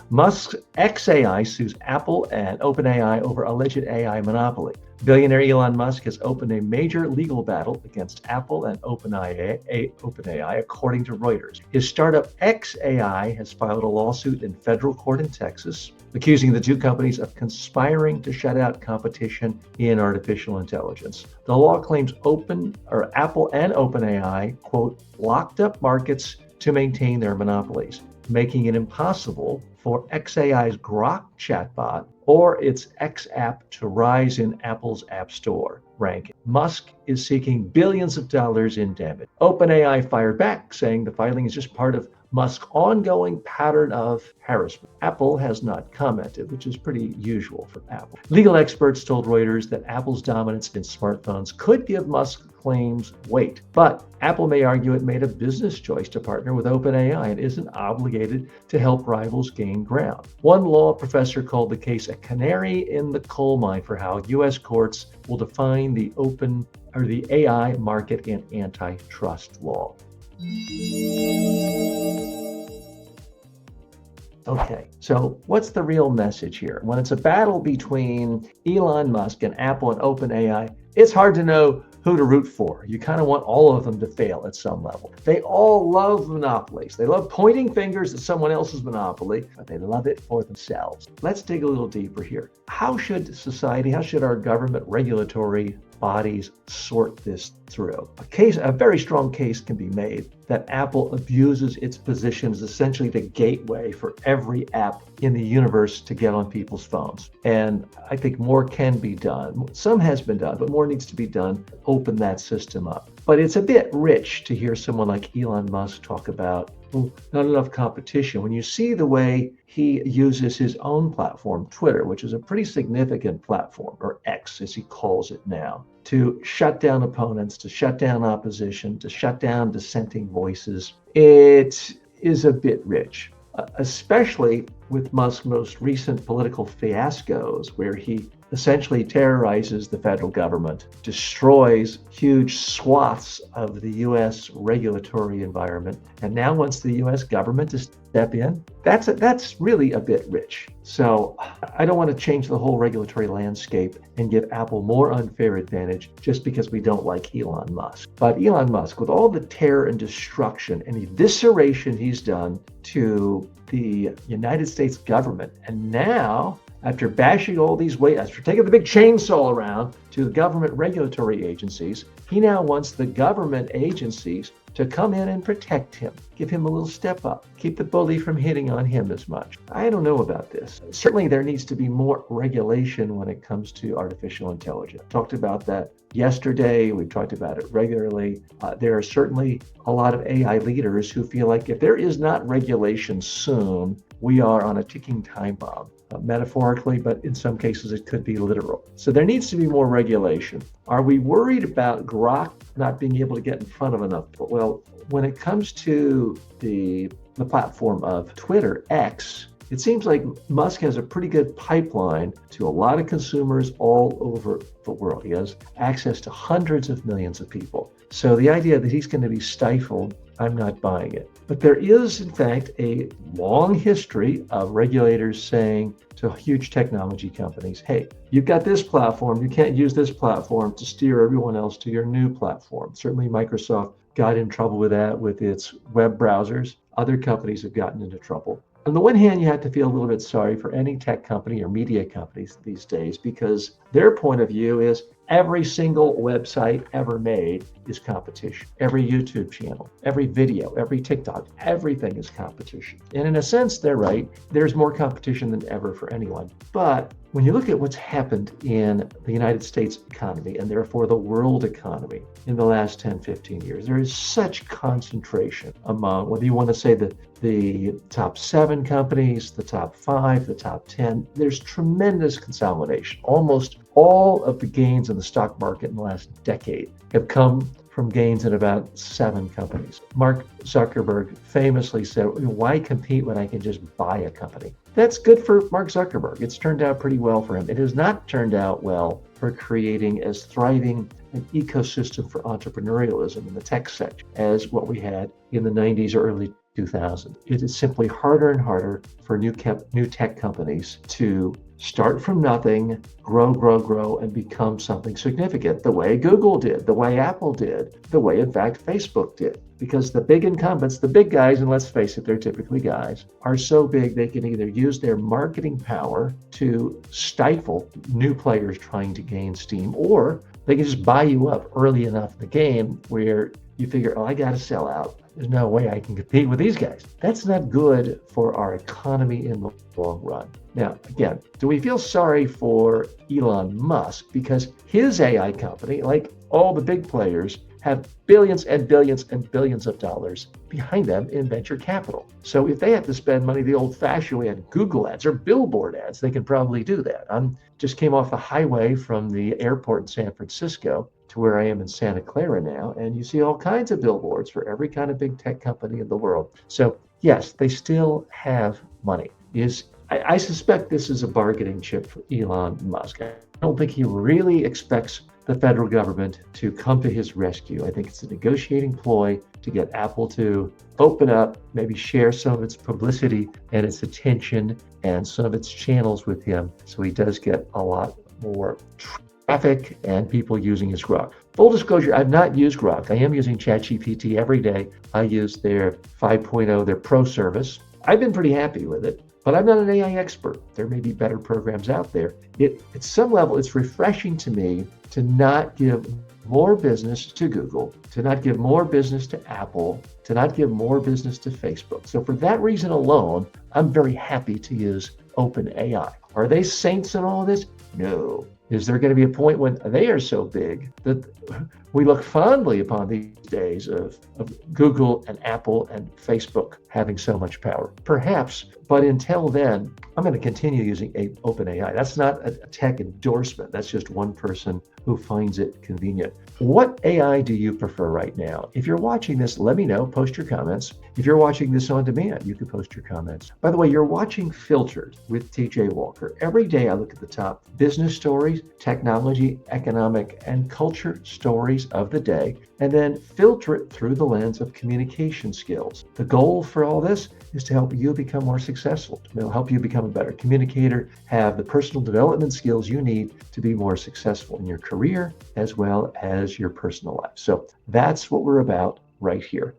Musk's XAI sues Apple and OpenAI over alleged AI monopoly. Billionaire Elon Musk has opened a major legal battle against Apple and OpenAI, according to Reuters. His startup XAI has filed a lawsuit in federal court in Texas, accusing the two companies of conspiring to shut out competition in artificial intelligence. The law claims Apple and OpenAI, quote, locked up markets to maintain their monopolies, making it impossible for XAI's Grok chatbot or its X app to rise in Apple's App Store ranking. Musk is seeking billions of dollars in damage. OpenAI fired back, saying the filing is just part of Musk's ongoing pattern of harassment. Apple has not commented, which is pretty usual for Apple. Legal experts told Reuters that Apple's dominance in smartphones could give Musk's claims weight, but Apple may argue it made a business choice to partner with OpenAI and isn't obligated to help rivals gain ground. One law professor called the case a canary in the coal mine for how U.S. courts will define the AI market in antitrust law. Okay, so what's the real message here? When it's a battle between Elon Musk and Apple and OpenAI, it's hard to know who to root for. You kind of want all of them to fail at some level. They all love monopolies. They love pointing fingers at someone else's monopoly, but they love it for themselves. Let's dig a little deeper here. How should our government regulatory bodies sort this through? A very strong case can be made that Apple abuses its position as essentially the gateway for every app in the universe to get on people's phones. And I think more can be done. Some has been done, but more needs to be done to open that system up. But it's a bit rich to hear someone like Elon Musk talk about not enough competition. When you see the way he uses his own platform, Twitter, which is a pretty significant platform, or X as he calls it now, to shut down opponents, to shut down opposition, to shut down dissenting voices, it is a bit rich, especially with Musk's most recent political fiascos, where he essentially terrorizes the federal government, destroys huge swaths of the U.S. regulatory environment, and now wants the U.S. government to step in. That's really a bit rich. So I don't want to change the whole regulatory landscape and give Apple more unfair advantage just because we don't like Elon Musk. But Elon Musk, with all the terror and destruction and evisceration he's done to the United States government, and now after bashing all these after taking the big chainsaw around to the government regulatory agencies, he now wants the government agencies to come in and protect him, give him a little step up, keep the bully from hitting on him as much. I don't know about this. Certainly there needs to be more regulation when it comes to artificial intelligence. Talked about that yesterday. We've talked about it regularly. There are certainly a lot of AI leaders who feel like if there is not regulation soon, we are on a ticking time bomb. Metaphorically, but in some cases it could be literal. So there needs to be more regulation. Are we worried about Grok not being able to get in front of enough? Well, when it comes to the platform of Twitter, X, it seems like Musk has a pretty good pipeline to a lot of consumers all over the world. He has access to hundreds of millions of people. So the idea that he's going to be stifled, I'm not buying it. But there is, in fact, a long history of regulators saying to huge technology companies, hey, you've got this platform, you can't use this platform to steer everyone else to your new platform. Certainly Microsoft got in trouble with that with its web browsers. Other companies have gotten into trouble. On the one hand, you have to feel a little bit sorry for any tech company or media companies these days, because their point of view is every single website ever made is competition. Every YouTube channel, every video, every TikTok, everything is competition. And in a sense, they're right. There's more competition than ever for anyone. But when you look at what's happened in the United States economy, and therefore the world economy in the last 10, 15 years, there is such concentration among, whether you want to say the top 7 companies, the top 5, the top 10, there's tremendous consolidation. Almost all of the gains in the stock market in the last decade have come from gains in about 7 companies. Mark Zuckerberg famously said, why compete when I can just buy a company? That's good for Mark Zuckerberg. It's turned out pretty well for him. It has not turned out well for creating as thriving an ecosystem for entrepreneurialism in the tech sector as what we had in the 90s or early 2000. It is simply harder and harder for new tech companies to start from nothing, grow, and become something significant, the way Google did, the way Apple did, the way, in fact, Facebook did. Because the big incumbents, the big guys, and let's face it, they're typically guys, are so big they can either use their marketing power to stifle new players trying to gain steam, or they can just buy you up early enough in the game where you figure, oh, I got to sell out. There's no way I can compete with these guys. That's not good for our economy in the long run. Now, again, do we feel sorry for Elon Musk because his AI company, like all the big players, have billions and billions and billions of dollars behind them in venture capital. So if they have to spend money the old-fashioned way on Google ads or billboard ads, they can probably do that. I just came off the highway from the airport in San Francisco to where I am in Santa Clara now, and you see all kinds of billboards for every kind of big tech company in the world. So yes, they still have money. I suspect this is a bargaining chip for Elon Musk. I don't think he really expects the federal government to come to his rescue. I think it's a negotiating ploy to get Apple to open up, maybe share some of its publicity and its attention and some of its channels with him, so he does get a lot more traffic and people using his Grok. Full disclosure, I've not used Grok. I am using ChatGPT every day. I use their 5.0, their pro service. I've been pretty happy with it, but I'm not an AI expert. There may be better programs out there. At some level, it's refreshing to me to not give more business to Google, to not give more business to Apple, to not give more business to Facebook. So for that reason alone, I'm very happy to use OpenAI. Are they saints in all of this? No. Is there going to be a point when they are so big that we look fondly upon these days of Google and Apple and Facebook having so much power? Perhaps, but until then, I'm going to continue using OpenAI. That's not a tech endorsement. That's just one person who finds it convenient. What AI do you prefer right now? If you're watching this, let me know. Post your comments. If you're watching this on demand, you can post your comments. By the way, you're watching Filtered with TJ Walker. Every day I look at the top business stories, technology, economic, and culture stories of the day, and then filter it through the lens of communication skills. The goal for all this is to help you become more successful. It'll help you become a better communicator, have the personal development skills you need to be more successful in your career as well as your personal life. So that's what we're about right here.